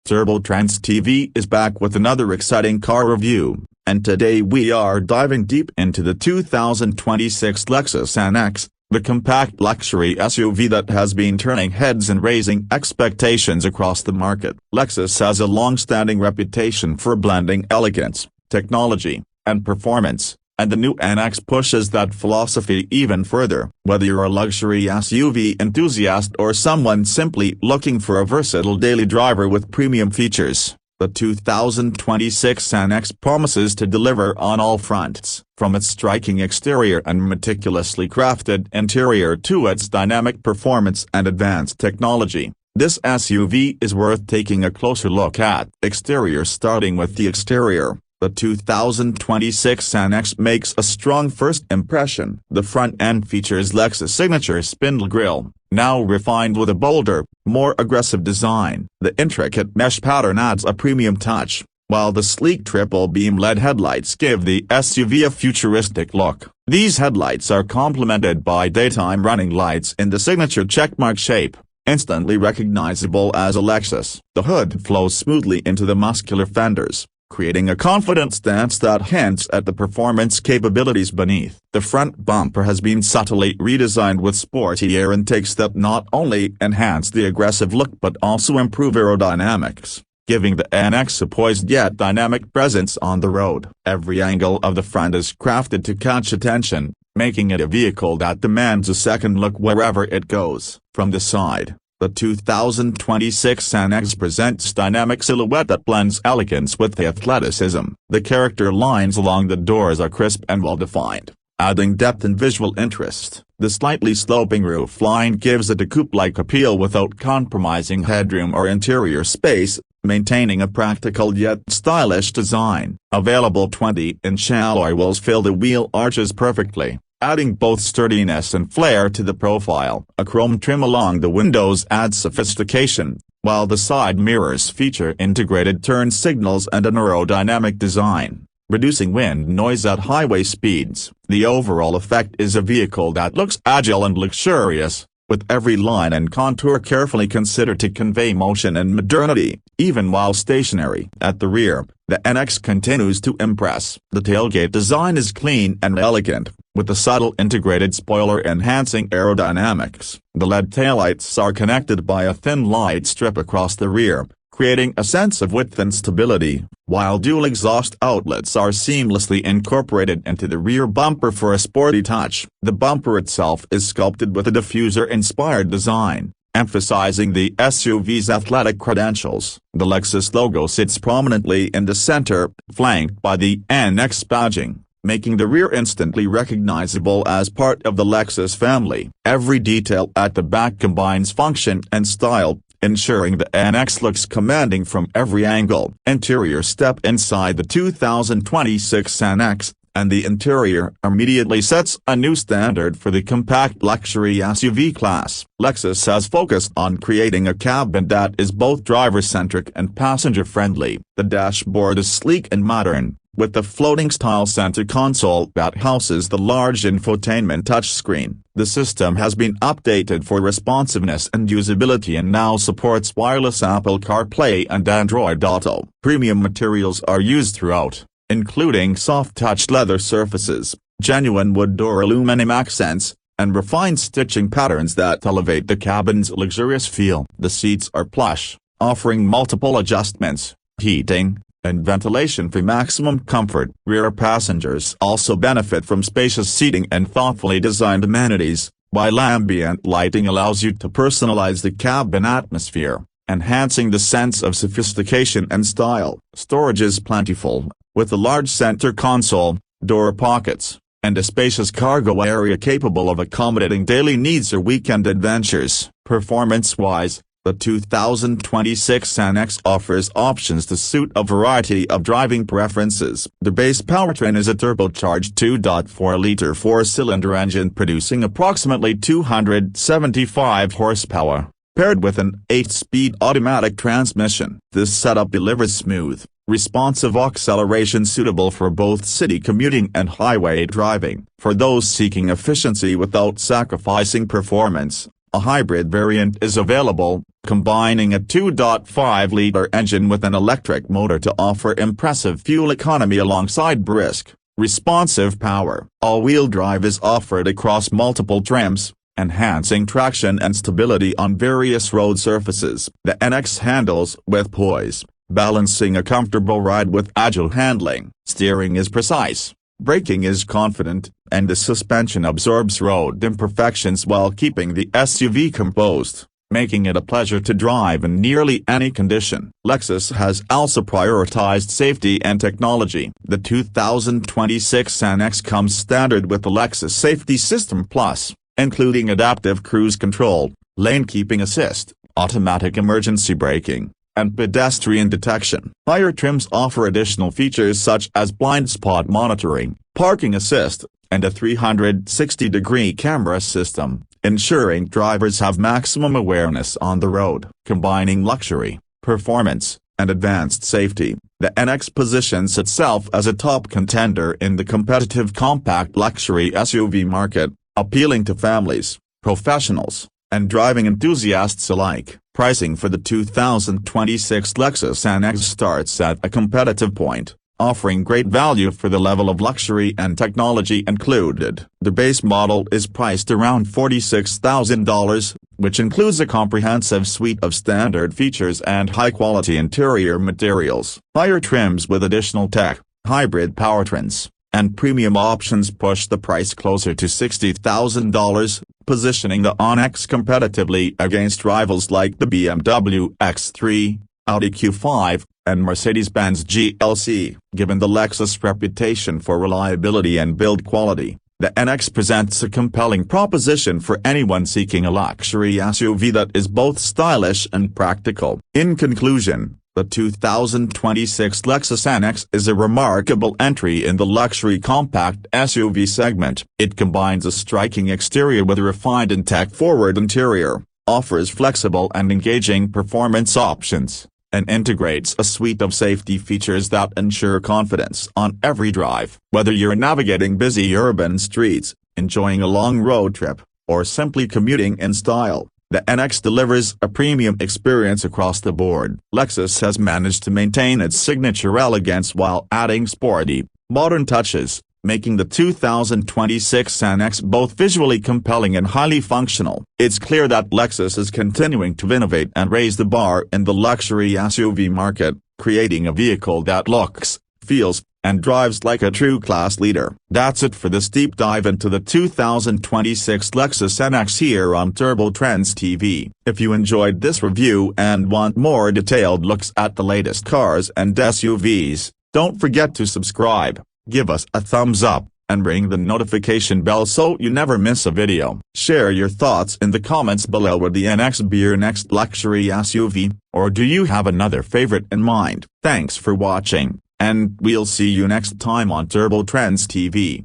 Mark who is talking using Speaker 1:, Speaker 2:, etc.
Speaker 1: Turbo Trendz TV is back with another exciting car review, and today we are diving deep into the 2026 Lexus NX, the compact luxury SUV that has been turning heads and raising expectations across the market. Lexus has a long-standing reputation for blending elegance, technology, and performance, and the new NX pushes that philosophy even further. Whether you're a luxury SUV enthusiast or someone simply looking for a versatile daily driver with premium features, the 2026 NX promises to deliver on all fronts. From its striking exterior and meticulously crafted interior to its dynamic performance and advanced technology, this SUV is worth taking a closer look at. Exterior. Starting with the exterior, the 2026 NX makes a strong first impression. The front end features Lexus' signature spindle grille, now refined with a bolder, more aggressive design. The intricate mesh pattern adds a premium touch, while the sleek triple-beam LED headlights give the SUV a futuristic look. These headlights are complemented by daytime running lights in the signature checkmark shape, instantly recognizable as a Lexus. The hood flows smoothly into the muscular fenders, creating a confident stance that hints at the performance capabilities beneath. The front bumper has been subtly redesigned with sporty air intakes that not only enhance the aggressive look but also improve aerodynamics, giving the NX a poised yet dynamic presence on the road. Every angle of the front is crafted to catch attention, making it a vehicle that demands a second look wherever it goes. From the side, the 2026 NX presents dynamic silhouette that blends elegance with athleticism. The character lines along the doors are crisp and well-defined, adding depth and visual interest. The slightly sloping roof line gives it a coupe-like appeal without compromising headroom or interior space, maintaining a practical yet stylish design. Available 20-inch alloy wheels fill the wheel arches perfectly, adding both sturdiness and flair to the profile. A chrome trim along the windows adds sophistication, while the side mirrors feature integrated turn signals and an aerodynamic design, reducing wind noise at highway speeds. The overall effect is a vehicle that looks agile and luxurious, with every line and contour carefully considered to convey motion and modernity, even while stationary. At the rear, the NX continues to impress. The tailgate design is clean and elegant, with a subtle integrated spoiler enhancing aerodynamics. The LED taillights are connected by a thin light strip across the rear, creating a sense of width and stability, while dual exhaust outlets are seamlessly incorporated into the rear bumper for a sporty touch. The bumper itself is sculpted with a diffuser-inspired design, emphasizing the SUV's athletic credentials. The Lexus logo sits prominently in the center, flanked by the NX badging, making the rear instantly recognizable as part of the Lexus family. Every detail at the back combines function and style, ensuring the NX looks commanding from every angle. Interior. Step inside the 2026 NX, and the interior immediately sets a new standard for the compact luxury SUV class. Lexus has focused on creating a cabin that is both driver-centric and passenger-friendly. The dashboard is sleek and modern, with the floating-style center console that houses the large infotainment touchscreen. The system has been updated for responsiveness and usability and now supports wireless Apple CarPlay and Android Auto. Premium materials are used throughout, including soft-touch leather surfaces, genuine wood door aluminum accents, and refined stitching patterns that elevate the cabin's luxurious feel. The seats are plush, offering multiple adjustments, heating, and ventilation for maximum comfort. Rear passengers also benefit from spacious seating and thoughtfully designed amenities, while ambient lighting allows you to personalize the cabin atmosphere, enhancing the sense of sophistication and style. Storage is plentiful, with a large center console, door pockets, and a spacious cargo area capable of accommodating daily needs or weekend adventures. Performance-wise, the 2026 NX offers options to suit a variety of driving preferences. The base powertrain is a turbocharged 2.4-liter four-cylinder engine producing approximately 275 horsepower, paired with an 8-speed automatic transmission. This setup delivers smooth, responsive acceleration suitable for both city commuting and highway driving. For those seeking efficiency without sacrificing performance, A hybrid variant is available, combining a 2.5-liter engine with an electric motor to offer impressive fuel economy alongside brisk, responsive power. All-wheel drive is offered across multiple trims, enhancing traction and stability on various road surfaces. The NX handles with poise, balancing a comfortable ride with agile handling. Steering is precise, braking is confident, and the suspension absorbs road imperfections while keeping the SUV composed, making it a pleasure to drive in nearly any condition. Lexus has also prioritized safety and technology. The 2026 NX comes standard with the Lexus Safety System Plus, including adaptive cruise control, lane keeping assist, automatic emergency braking, and pedestrian detection. Higher trims offer additional features such as blind spot monitoring, parking assist, and a 360-degree camera system, ensuring drivers have maximum awareness on the road. Combining luxury, performance, and advanced safety, the NX positions itself as a top contender in the competitive compact luxury SUV market, appealing to families, professionals, and driving enthusiasts alike. Pricing for the 2026 Lexus NX starts at a competitive point, offering great value for the level of luxury and technology included. The base model is priced around $46,000, which includes a comprehensive suite of standard features and high-quality interior materials. Higher trims with additional tech, hybrid powertrains, and premium options push the price closer to $60,000, positioning the NX competitively against rivals like the BMW X3, Audi Q5, and Mercedes-Benz GLC. Given the Lexus reputation for reliability and build quality, the NX presents a compelling proposition for anyone seeking a luxury SUV that is both stylish and practical. In conclusion, the 2026 Lexus NX is a remarkable entry in the luxury compact SUV segment. It combines a striking exterior with a refined and tech-forward interior, offers flexible and engaging performance options, and integrates a suite of safety features that ensure confidence on every drive. Whether you're navigating busy urban streets, enjoying a long road trip, or simply commuting in style, the NX delivers a premium experience across the board. Lexus has managed to maintain its signature elegance while adding sporty, modern touches, making the 2026 NX both visually compelling and highly functional. It's clear that Lexus is continuing to innovate and raise the bar in the luxury SUV market, creating a vehicle that looks, feels, and drives like a true class leader. That's it for this deep dive into the 2026 Lexus NX here on Turbo Trendz TV. If you enjoyed this review and want more detailed looks at the latest cars and SUVs, don't forget to subscribe, give us a thumbs up, and ring the notification bell so you never miss a video. Share your thoughts in the comments below. Would the NX be your next luxury SUV, or do you have another favorite in mind? Thanks for watching, and we'll see you next time on Turbo Trendz TV.